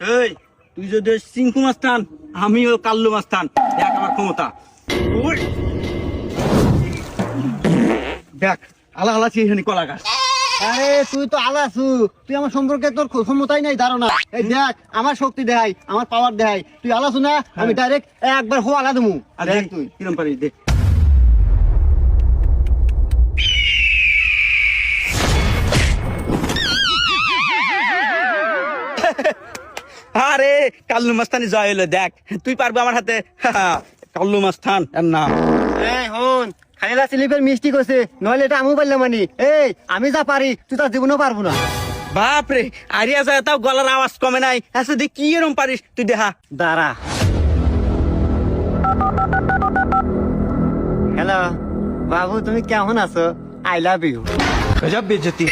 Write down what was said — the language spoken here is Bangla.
এই তুই যদি সিংকু মাস্তান আমিও কাল্লু মাস্তান, দেখ আমার ক্ষমতা। ওই দেখ আলা আলাছি এখানে কলা গাছ। আরে তুই তো আলাসু, তুই আমার সম্পর্কে তোর ক্ষমতাই নাই ধারণা। এই দেখ আমার শক্তি দেখাই, আমার পাওয়ার দেখাই। তুই আলাসু না, আমি ডাইরেক্ট একবার হো আলা দেবো। আর দেখ দেখ তুই কিরম পারিস দেখ। আরে কাল্লু মাস্তানি জয় হলো, দেখ তুই পারবি আমার হাতে। কাল্লু মাস্তান এর নাম। এই হন, খাইলা স্লিপের মিষ্টি করছে, নইলে এটা আমিও পারলাম মানি। এই আমি যা পারি তুই তার জীবনেও পারবো না। বাপরে আরিয়া যায় তাও গলার আওয়াজ কমে নাই। আচ্ছা দেখ কি এরম পারিস তুই, দেখা। দাঁড়া। হ্যালো বাবু, তুমি কেমন আছো? I love you. গজব বেজতি।